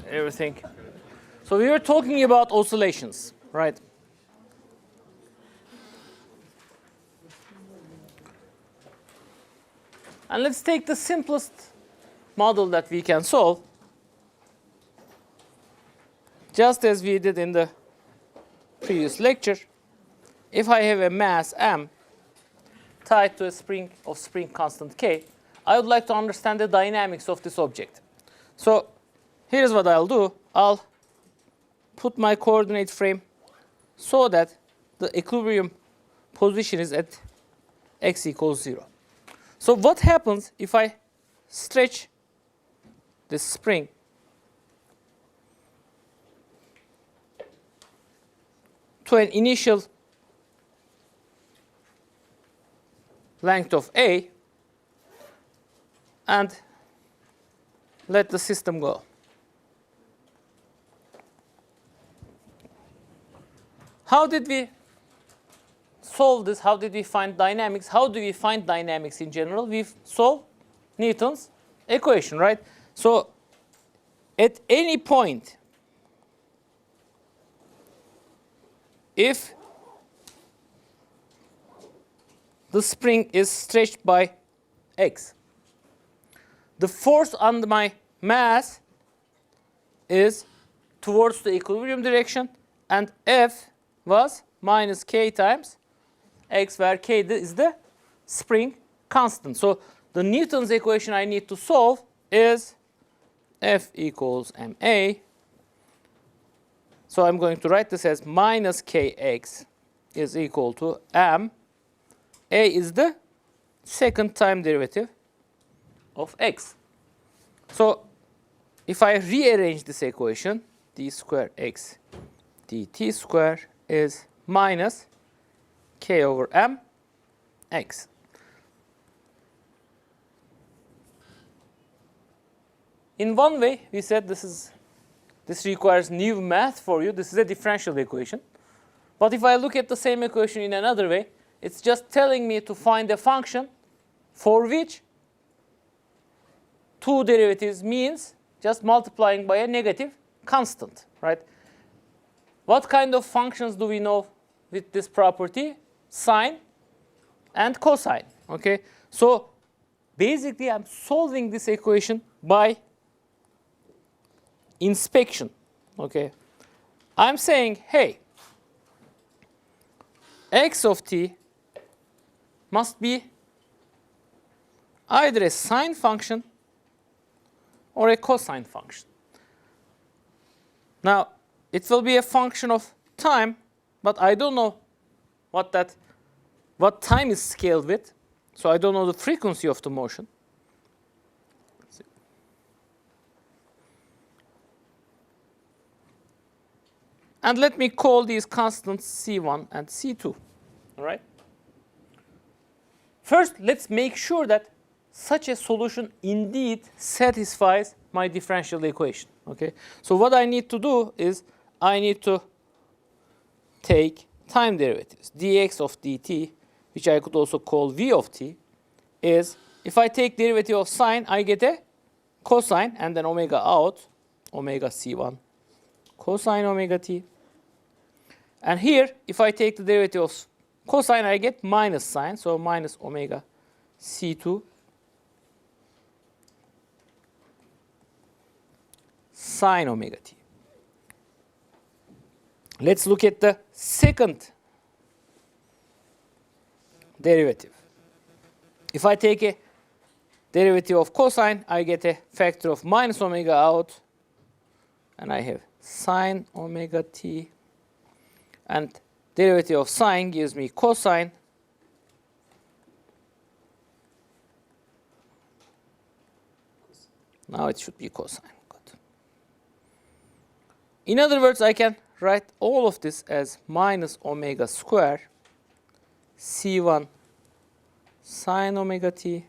everything. So we were talking about oscillations, right? And let's take the simplest model that we can solve, just as we did in the previous lecture. If I have a mass m tied to a spring constant k, I would like to understand the dynamics of this object. So here's what I'll do. I'll put my coordinate frame so that the equilibrium position is at x equals 0. So what happens if I stretch this spring to an initial length of a and let the system go? How did we solve this? How did we find dynamics? How do we find dynamics in general? We solve Newton's equation, right? So at any point, if the spring is stretched by x, the force on my mass is towards the equilibrium direction, and F was minus k times x, where k is the spring constant. So the Newton's equation I need to solve is F equals ma. So I'm going to write this as minus kx is equal to m. A is the second time derivative of x. So if I rearrange this equation, d square x dt square is minus k over m x. In one way, we said this requires new math for you. This is a differential equation. But if I look at the same equation in another way, it's just telling me to find a function for which two derivatives means just multiplying by a negative constant, right? What kind of functions do we know with this property? Sine and cosine, okay? So basically, I'm solving this equation by inspection, okay? I'm saying, hey, x of t must be either a sine function or a cosine function. Now, it will be a function of time, but I don't know what time is scaled with, so I don't know the frequency of the motion. And let me call these constants C1 and C2. All right? First, let's make sure that such a solution indeed satisfies my differential equation. Okay? So what I need to do is I need to take time derivatives. dx of dt, which I could also call v of t, is if I take derivative of sine, I get a cosine and then omega out, omega c1 cosine omega t. And here, if I take the derivative of cosine, I get minus sine, so minus omega c2 sine omega t. Let's look at the second derivative. If I take a derivative of cosine, I get a factor of minus omega out, and I have sine omega t. And derivative of sine gives me cosine. Now it should be cosine. Good. In other words, I can write all of this as minus omega square c1 sine omega t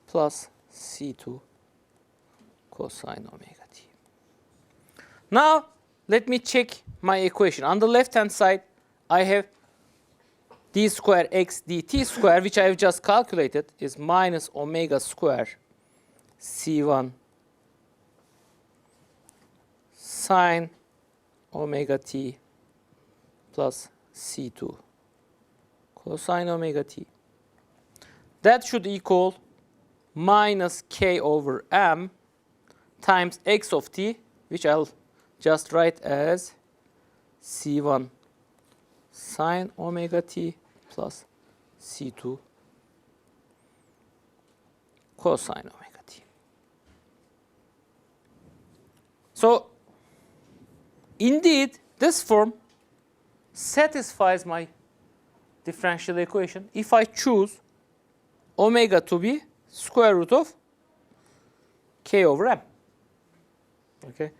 plus c2 cosine omega t. Now, let me check my equation. On the left-hand side, I have d square x dt square, which I have just calculated, is minus omega square c1 sine omega t plus c2 cosine omega t. That should equal minus k over m times x of t, which I'll just write as c1 sine omega t plus c2 cosine omega t. So indeed, this form satisfies my differential equation if I choose omega to be square root of k over m. Okay,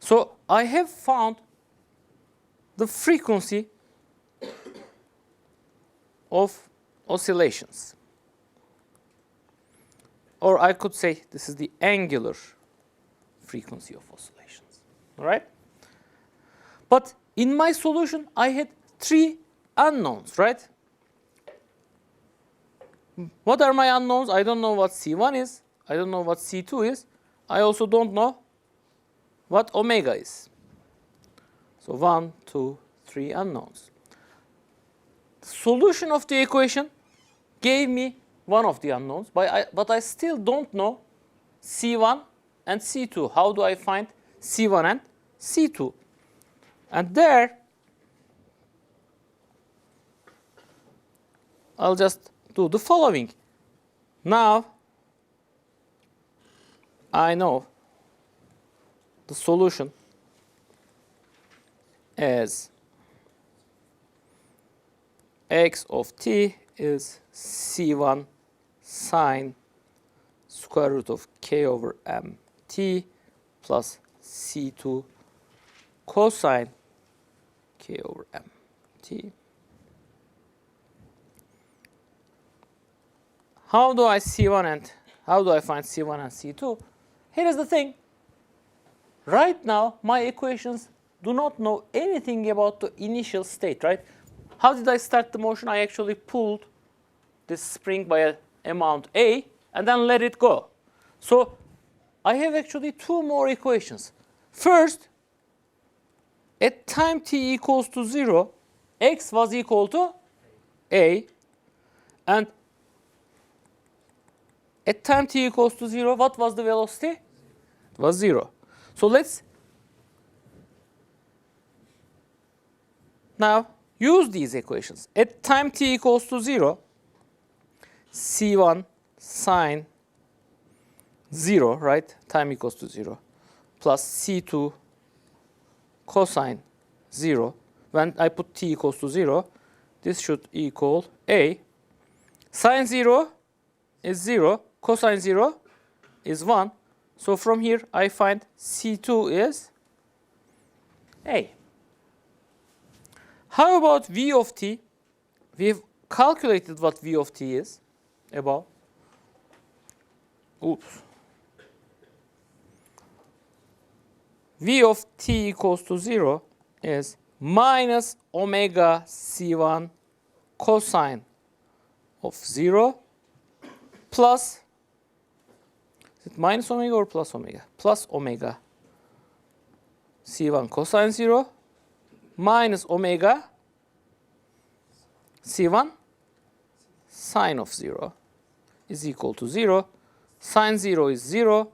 so I have found the frequency of oscillations, or I could say this is the angular frequency of oscillations. All right, but in my solution I had three unknowns, right? What are my unknowns? I don't know what C1 is. I don't know what C2 is. I also don't know what omega is. So 1, 2, 3 unknowns. The solution of the equation gave me one of the unknowns, but I still don't know C1 and C2. How do I find C1 and C2? And there, I'll just do the following. Now, I know the solution as x of t is c1 sine square root of k over m t plus c2 cosine k over m t. How do I C1 and how do I find C1 and C2? Here is the thing. Right now, my equations do not know anything about the initial state, right? How did I start the motion? I actually pulled this spring by an amount A and then let it go. So I have actually two more equations. First, at time t equals to 0, x was equal to A, and at time t equals to 0, what was the velocity? It was 0. So let's now use these equations. At time t equals to 0, c1 sine 0, right? Time equals to 0, plus c2 cosine 0. When I put t equals to 0, this should equal A. Sine 0 is 0. Cosine 0 is 1. So from here, I find C2 is A. How about V of t? We've calculated what V of t is above. Oops. V of t equals to 0 is minus omega C1 cosine of 0 plus, is it minus omega or plus omega? Plus omega C1 cosine 0 minus omega C1 sine of 0 is equal to 0. Sine 0 is 0.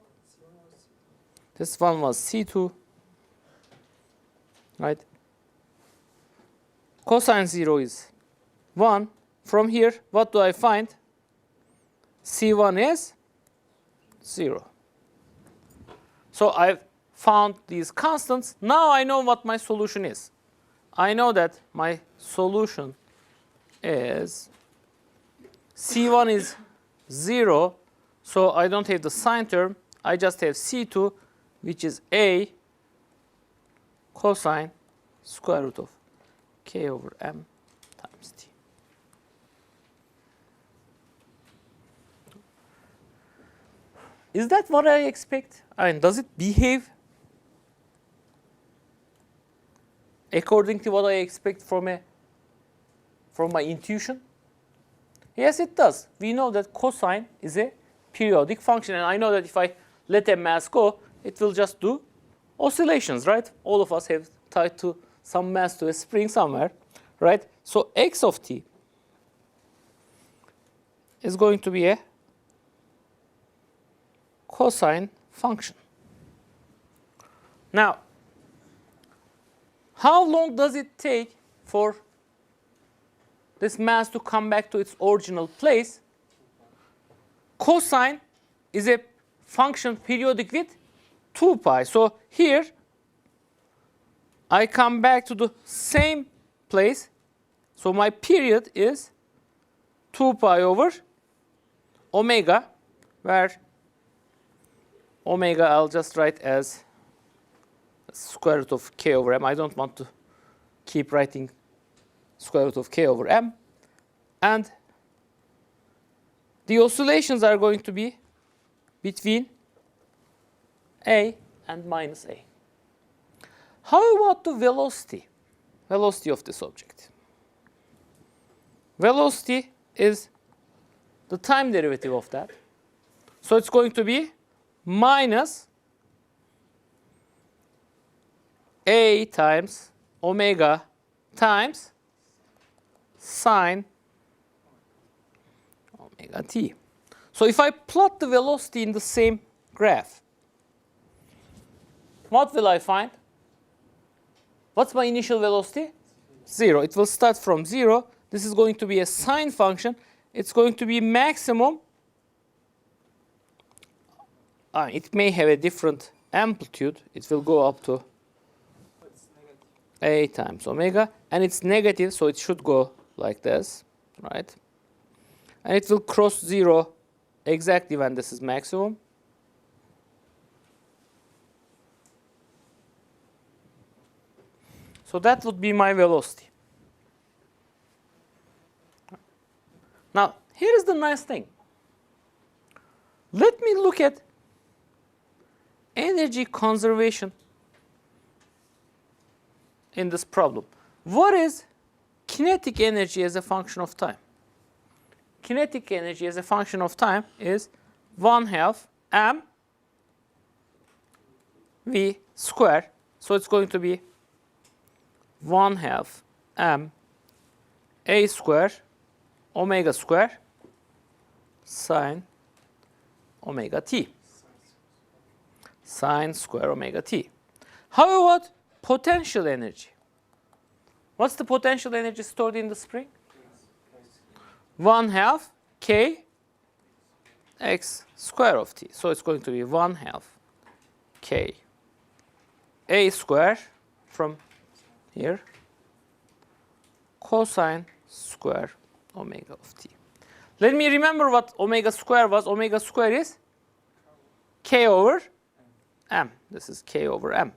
This one was C2, right? Cosine 0 is 1. From here, what do I find? C1 is 0. So I've found these constants. Now I know what my solution is. I know that my solution is C1 is 0, so I don't have the sine term. I just have C2, which is A cosine square root of k over m times t. Is that what I expect? I mean, does it behave according to what I expect from my intuition? Yes, it does. We know that cosine is a periodic function, and I know that if I let a mass go, it will just do oscillations, right? All of us have tied to some mass to a spring somewhere, right? So x of t is going to be a cosine function. Now, how long does it take for this mass to come back to its original place? Cosine is a function periodic with 2 pi. So here, I come back to the same place. So my period is 2 pi over omega, where omega I'll just write as square root of k over m. I don't want to keep writing square root of k over m. And the oscillations are going to be between a and minus a. How about the velocity? Velocity of this object. Velocity is the time derivative of that. So it's going to be minus a times omega times sine omega t. So if I plot the velocity in the same graph, what will I find? What's my initial velocity? 0. It will start from 0. This is going to be a sine function. It's going to be maximum. It may have a different amplitude. It will go up to a times omega. And it's negative, so it should go like this, right? And it will cross 0 exactly when this is maximum. So that would be my velocity. Now, here is the nice thing. Let me look at energy conservation in this problem. What is kinetic energy as a function of time? Kinetic energy as a function of time is 1/2 m v square. So it's going to be 1/2 m a square omega square sine omega t. Sine square omega t. How about potential energy? What's the potential energy stored in the spring? 1/2 k x square of t. So it's going to be 1/2 k a square from here cosine square omega of t. Let me remember what omega square was. Omega square is k over m. This is k over m.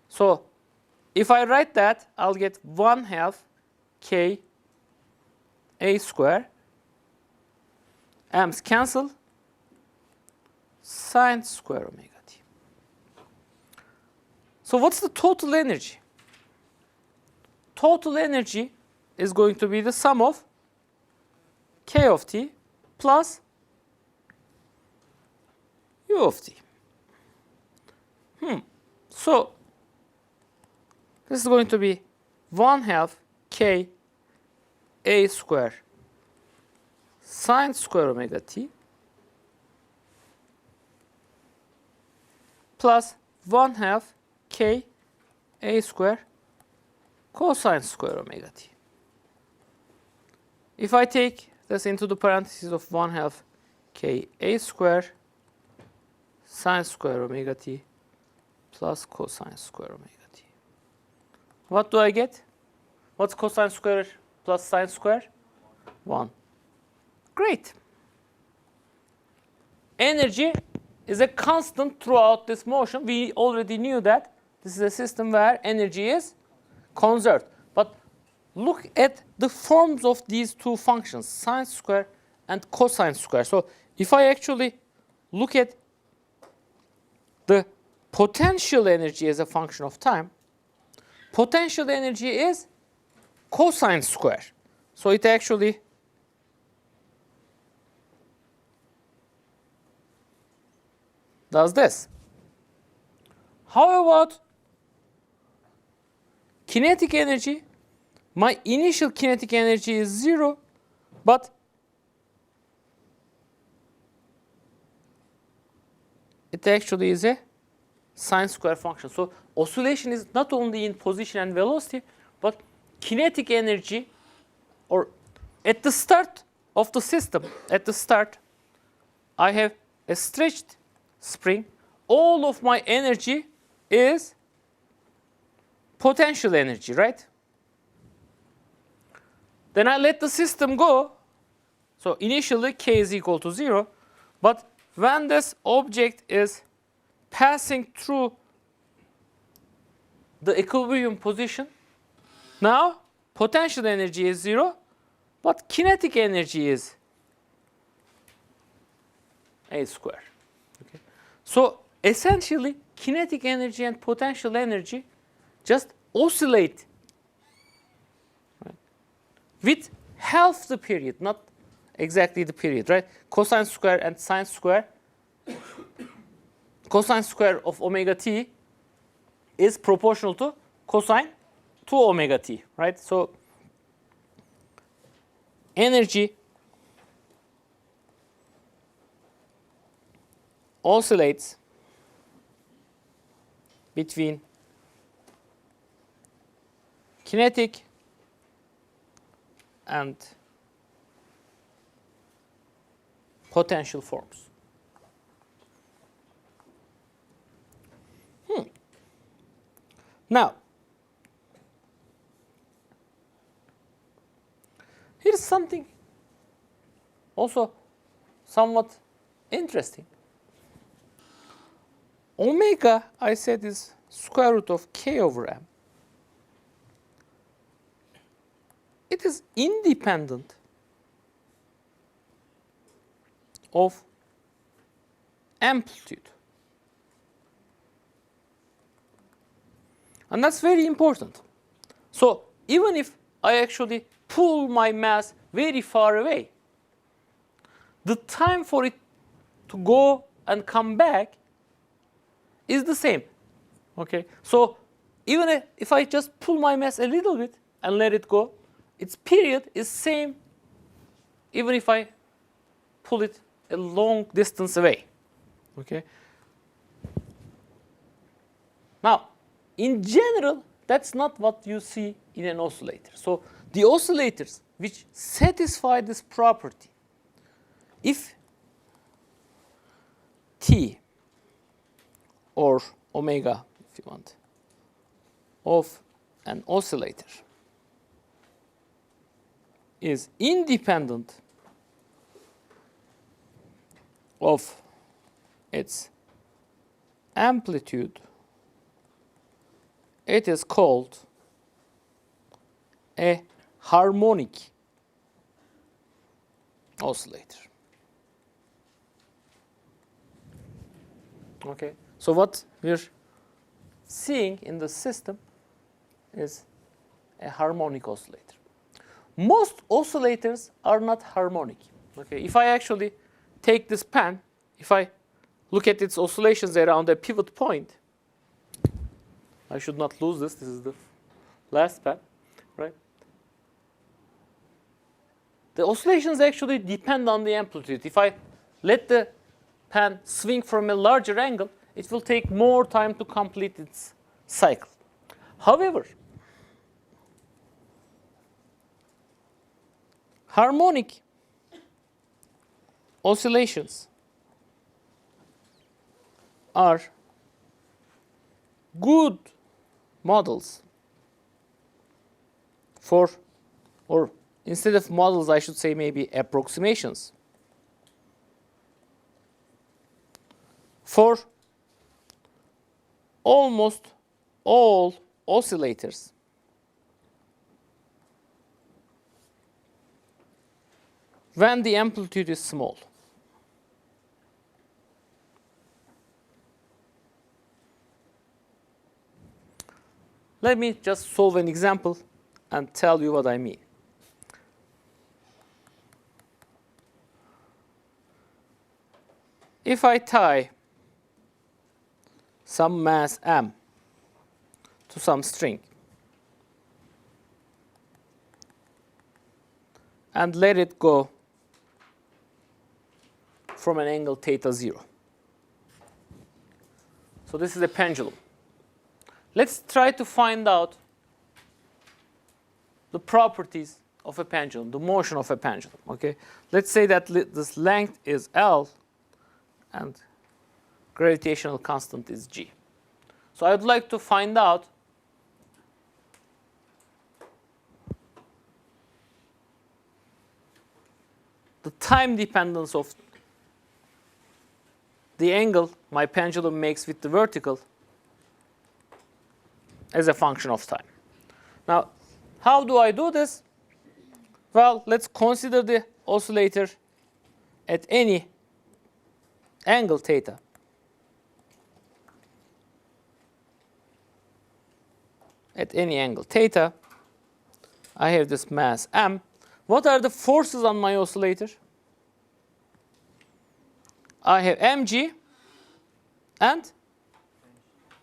So if I write that, I'll get 1/2 k a square. M's cancel. Sine square omega t. So what's the total energy? Total energy is going to be the sum of k of t plus u of t. So this is going to be 1/2 k a square sine square omega t plus 1/2 k a square cosine square omega t. If I take this into the parentheses of 1/2 k a square sine square omega t plus cosine square omega t. What do I get? What's cosine square plus sine square? 1. Great. Energy is a constant throughout this motion. We already knew that this is a system where energy is conserved. But look at the forms of these two functions, sine square and cosine square. So if I actually look at the potential energy as a function of time, potential energy is cosine square. So it actually does this. How about kinetic energy, my initial kinetic energy is 0, but it actually is a sine square function. So oscillation is not only in position and velocity, but kinetic energy, or at the start of the system, at the start, I have a stretched spring. All of my energy is potential energy, right? Then I let the system go. So initially K is equal to 0. But when this object is passing through the equilibrium position, now potential energy is 0, but kinetic energy is a square. Okay. So essentially, kinetic energy and potential energy just oscillate, right, with half the period, not exactly the period, right? Cosine square and sine square, cosine square of omega t is proportional to cosine 2 omega t, right? So energy oscillates between kinetic and potential forms. Now, here's something also somewhat interesting. Omega, I said, is square root of k over m. It is independent of amplitude. And that's very important. So even if I actually pull my mass very far away, the time for it to go and come back is the same. Okay? So even if I just pull my mass a little bit and let it go, its period is same even if I pull it a long distance away. Okay? Now, in general, that's not what you see in an oscillator. So the oscillators which satisfy this property, if t or omega, if you want, of an oscillator is independent of its amplitude, it is called a harmonic oscillator. Okay, so what we're seeing in the system is a harmonic oscillator. Most oscillators are not harmonic. Okay, if I actually take this pen, if I look at its oscillations around a pivot point, I should not lose this. This is the last pen, right? The oscillations actually depend on the amplitude. If I let the pen swing from a larger angle, it will take more time to complete its cycle. However, harmonic oscillations are good models for, or instead of models, I should say maybe approximations for almost all oscillators when the amplitude is small. Let me just solve an example and tell you what I mean. If I tie some mass m to some string, and let it go from an angle theta 0. So this is a pendulum. Let's try to find out the properties of a pendulum, the motion of a pendulum. Okay, let's say that this length is L and gravitational constant is G. So I'd like to find out the time dependence of the angle my pendulum makes with the vertical as a function of time. Now, how do I do this? Well, let's consider the oscillator at any angle theta. At any angle theta, I have this mass m. What are the forces on my oscillator? I have mg and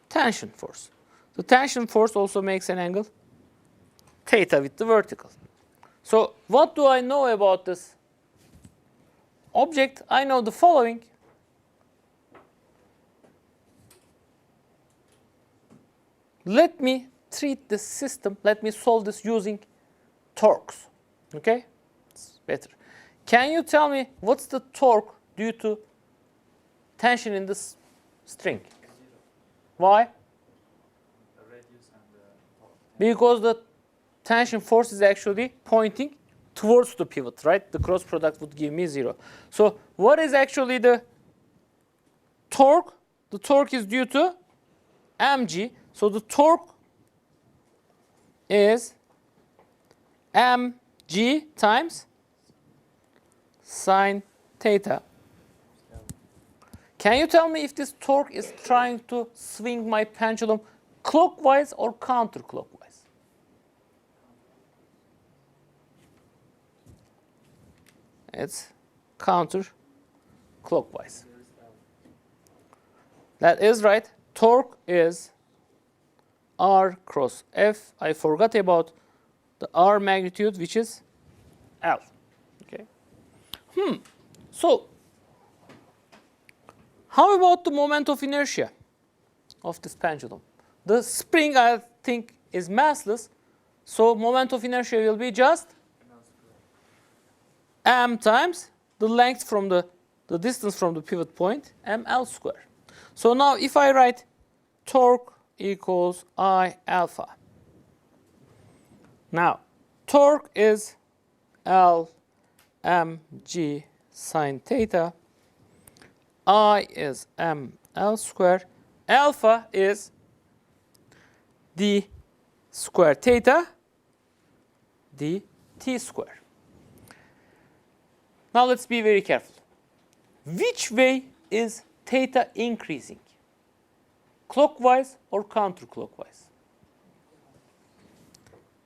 tension force. The tension force also makes an angle theta with the vertical. So what do I know about this object? I know the following. Let me treat this system, let me solve this using torques. Okay? It's better. Can you tell me what's the torque due to tension in this string? Why? The radius and the Because the tension force is actually pointing towards the pivot, right? The cross product would give me 0. So what is actually the torque? The torque is due to mg. So the torque is mg times sine theta. Can you tell me if this torque is trying to swing my pendulum clockwise or counterclockwise? It's counterclockwise. That is right. Torque is R cross F. I forgot about the R magnitude, which is L. Okay. So, how about the moment of inertia of this pendulum? The spring, I think, is massless. So, moment of inertia will be just m times the length from the distance from the pivot point, ml square. So now if I write torque equals I alpha. Now, torque is L mg sine theta. I is ml square. Alpha is d square theta dt square. Now let's be very careful. Which way is theta increasing? Clockwise or counterclockwise?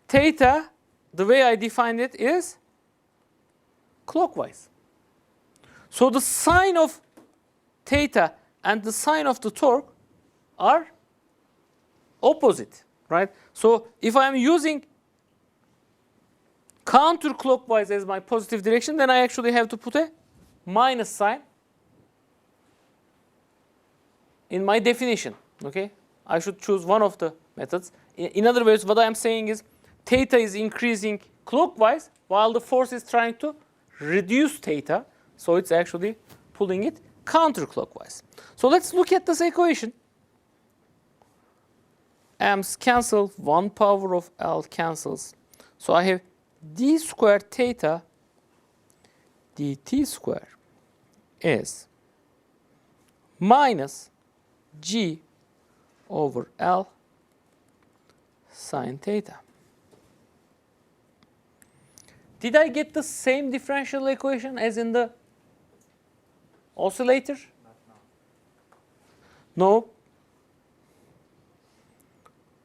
Theta, the way I defined it, is clockwise. So the sign of theta and the sign of the torque are opposite, right? So if I'm using counterclockwise as my positive direction, then I actually have to put a minus sign in my definition. Okay, I should choose one of the methods. In other words, what I am saying is theta is increasing clockwise while the force is trying to reduce theta. So it's actually pulling it counterclockwise. So let's look at this equation. M's cancel, 1 power of L cancels. So I have d square theta dt square is minus g over L sine theta. Did I get the same differential equation as in the oscillator? No.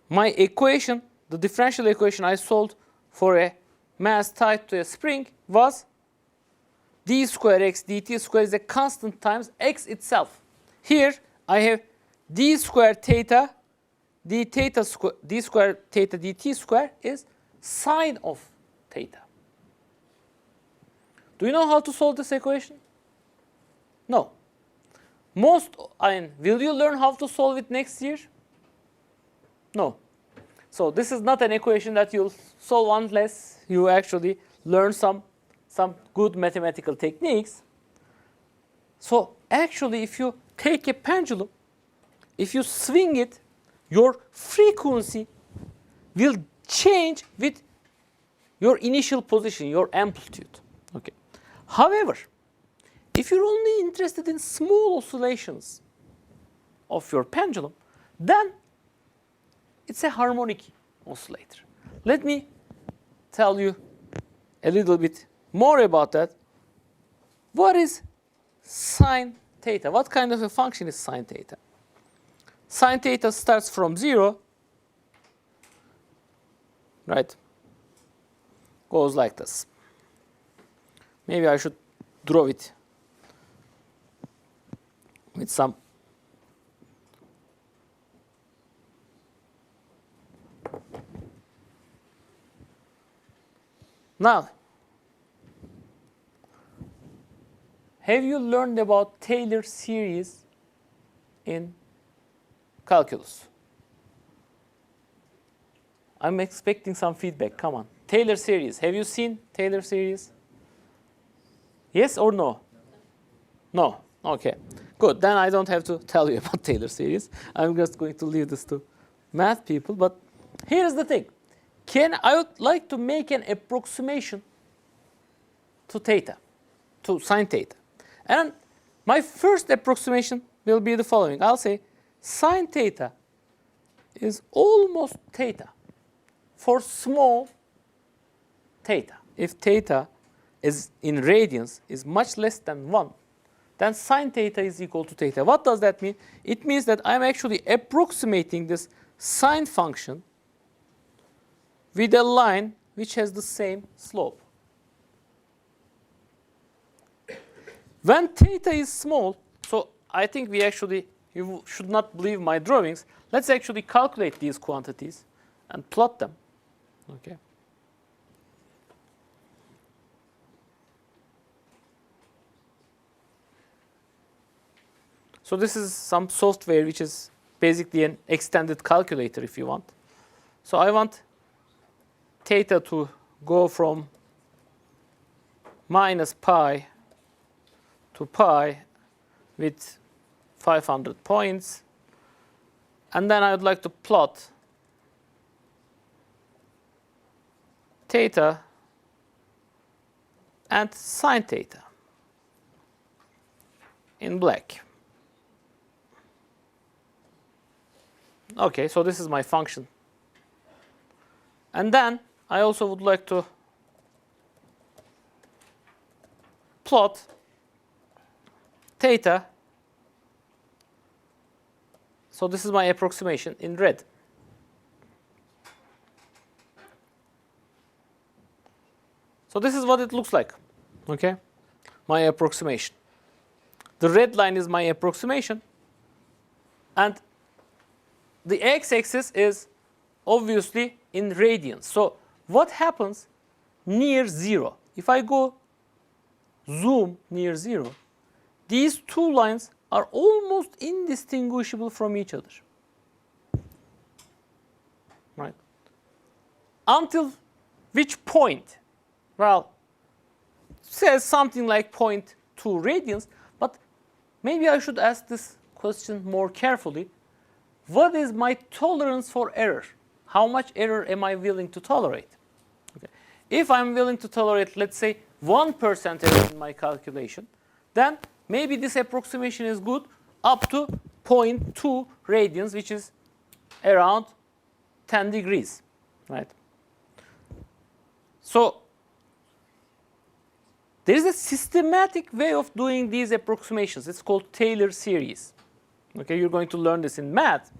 My equation, the differential equation I solved for a mass tied to a spring was d square x dt square is a constant times x itself. Here I have d square theta d square theta dt square is sine of theta. Do you know how to solve this equation? No. Will you learn how to solve it next year? No. So this is not an equation that you'll solve unless you actually learn some good mathematical techniques. So actually, if you take a pendulum, if you swing it, your frequency will change with your initial position, your amplitude. Okay. However, if you're only interested in small oscillations of your pendulum, then it's a harmonic oscillator. Let me tell you a little bit more about that. What is sine theta? What kind of a function is sine theta? Sine theta starts from 0, right? Goes like this. Maybe I should draw it with some now. Have you learned about Taylor series in calculus? I'm expecting some feedback. Come on. Taylor series. Have you seen Taylor series? Yes or no? No. Okay. Good. Then I don't have to tell you about Taylor series. I'm just going to leave this to math people. But here's the thing. I would like to make an approximation to theta, to sine theta. And my first approximation will be the following. I'll say sine theta is almost theta for small theta. If theta is in radians is much less than 1, then sine theta is equal to theta. What does that mean? It means that I'm actually approximating this sine function with a line which has the same slope. When theta is small, so I think you should not believe my drawings. Let's actually calculate these quantities and plot them. Okay. So this is some software which is basically an extended calculator if you want. So I want theta to go from minus pi to pi with 500 points. And then I would like to plot theta and sine theta in black. Okay, so this is my function. And then I also would like to plot theta. So this is my approximation in red. So this is what it looks like. Okay, my approximation. The red line is my approximation, and the x-axis is obviously in radians. So what happens near 0? If I go zoom near 0, these two lines are almost indistinguishable from each other. Right? Until which point? Well, it says something like 0.2 radians, but maybe I should ask this question more carefully. What is my tolerance for error? How much error am I willing to tolerate? Okay. If I'm willing to tolerate, let's say, 1% error in my calculation, then maybe this approximation is good up to 0.2 radians, which is around 10 degrees. Right? So there is a systematic way of doing these approximations. It's called Taylor series. Okay, you're going to learn this in math.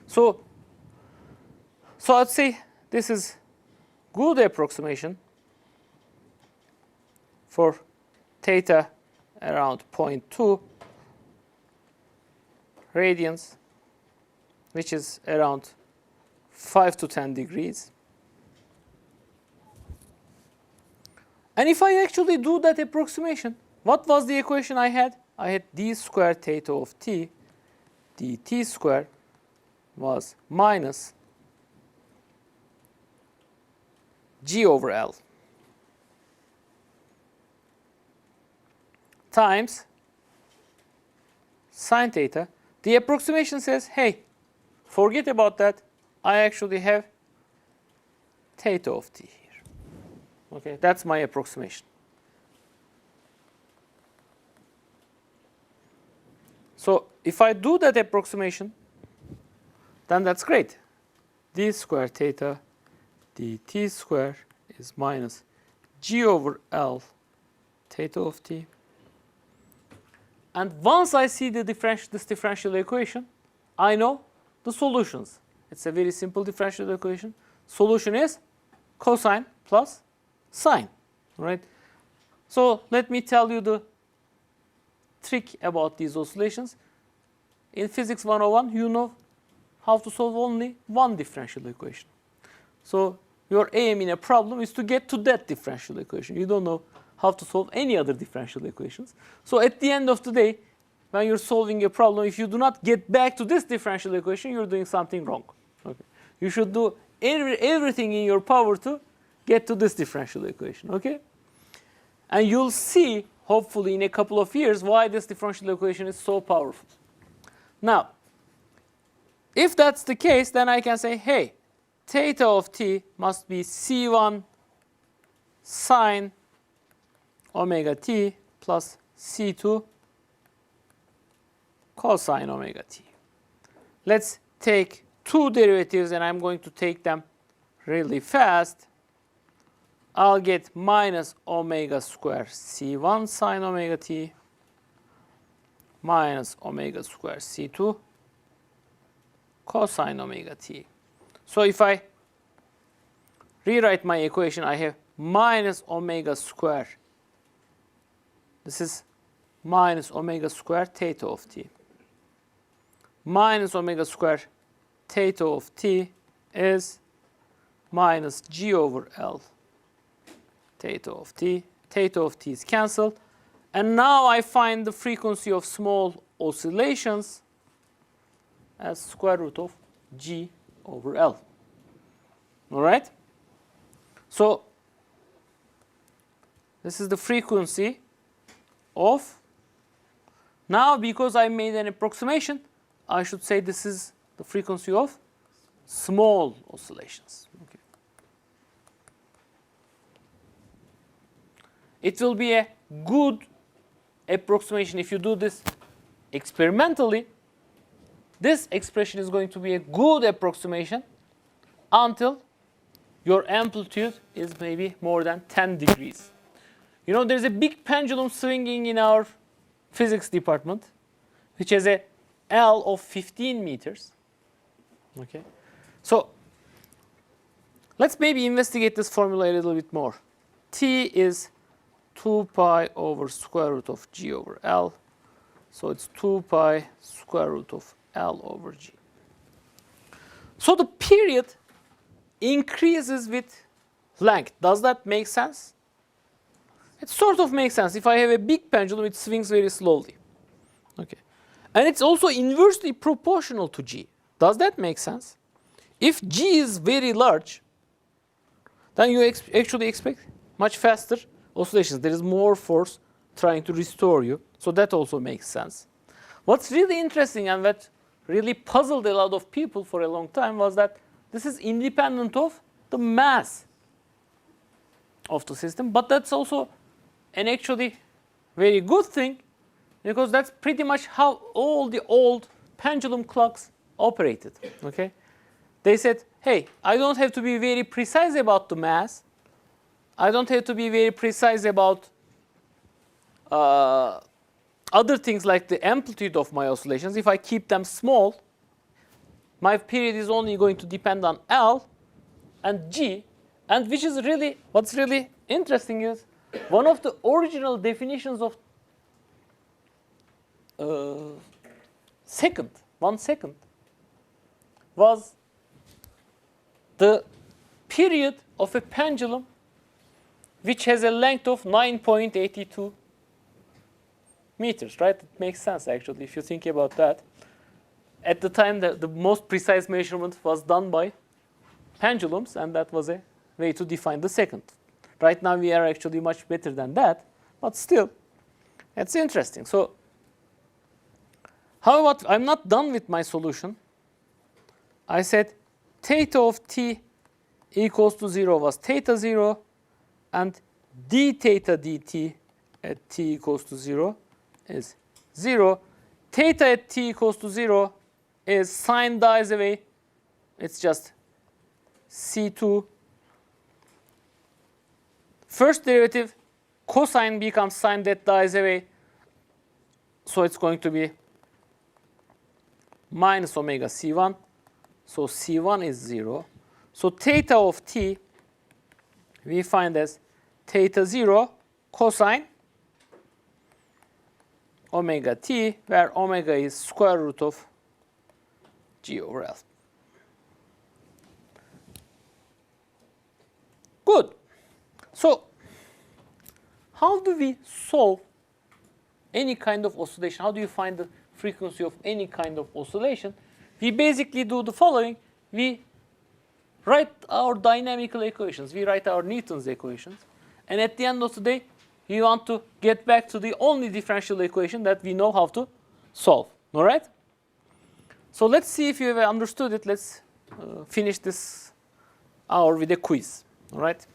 So I'd say this is good approximation for theta around 0.2 radians, which is around 5 to 10 degrees. And if I actually do that approximation, what was the equation I had? I had d squared theta of t, dt squared was minus g over L times sine theta. The approximation says, hey, forget about that. I actually have theta of t here. Okay, that's my approximation. So if I do that approximation, then that's great. D squared theta dt squared is minus g over L theta of t. And once I see this differential equation, I know the solutions. It's a very simple differential equation. Solution is cosine plus sine, right? So let me tell you the trick about these oscillations. In Physics 101, you know how to solve only one differential equation. So your aim in a problem is to get to that differential equation. You don't know how to solve any other differential equations. So at the end of the day, when you're solving a problem, if you do not get back to this differential equation, you're doing something wrong. Okay. You should do everything in your power to get to this differential equation. Okay? And you'll see, hopefully in a couple of years, why this differential equation is so powerful. Now, if that's the case, then I can say, hey, theta of t must be c1 sine omega t plus c2 cosine omega t. Let's take two derivatives, and I'm going to take them really fast. I'll get minus omega square c1 sine omega t minus omega square c2 cosine omega t. So if I rewrite my equation, I have minus omega square. This is minus omega square theta of t. Minus omega square theta of t is minus g over L theta of t. Theta of t is cancelled. And now I find the frequency of small oscillations as square root of g over L. All right? So this is the frequency of, now because I made an approximation, I should say this is the frequency of small oscillations. Okay. It will be a good approximation if you do this experimentally. This expression is going to be a good approximation until your amplitude is maybe more than 10 degrees. You know, there's a big pendulum swinging in our physics department, which has a L of 15 meters. Okay, so let's maybe investigate this formula a little bit more. T is 2 pi over square root of g over L. So it's 2 pi square root of L over g. So the period increases with length. Does that make sense? It sort of makes sense. If I have a big pendulum, it swings very slowly. Okay. And it's also inversely proportional to g. Does that make sense? If g is very large, then you actually expect much faster oscillations. There is more force trying to restore you. So that also makes sense. What's really interesting and what really puzzled a lot of people for a long time was that this is independent of the mass of the system. But that's also an actually very good thing, because that's pretty much how all the old pendulum clocks operated. Okay? They said, hey, I don't have to be very precise about the mass. I don't have to be very precise about other things like the amplitude of my oscillations. If I keep them small, my period is only going to depend on L and G. And which is really, what's really interesting is one of the original definitions of second, 1 second, was the period of a pendulum which has a length of 9.82 meters, right? It makes sense, actually, if you think about that. At the time, the most precise measurement was done by pendulums, and that was a way to define the second. Right now, we are actually much better than that, but still, it's interesting. So, how about, I'm not done with my solution. I said theta of t equals to 0 was theta 0, and d theta dt at t equals to 0 is 0. Theta at t equals to 0 is sine dies away. It's just c2. First derivative, cosine becomes sine, that dies away. So it's going to be minus omega c1. So c1 is 0. So theta of t we find as theta 0 cosine omega t, where omega is square root of g over L. Good. So how do we solve any kind of oscillation? How do you find the frequency of any kind of oscillation? We basically do the following. We write our dynamical equations. We write our Newton's equations. And at the end of the day, we want to get back to the only differential equation that we know how to solve. All right? So let's see if you have understood it. Let's finish this hour with a quiz. All right?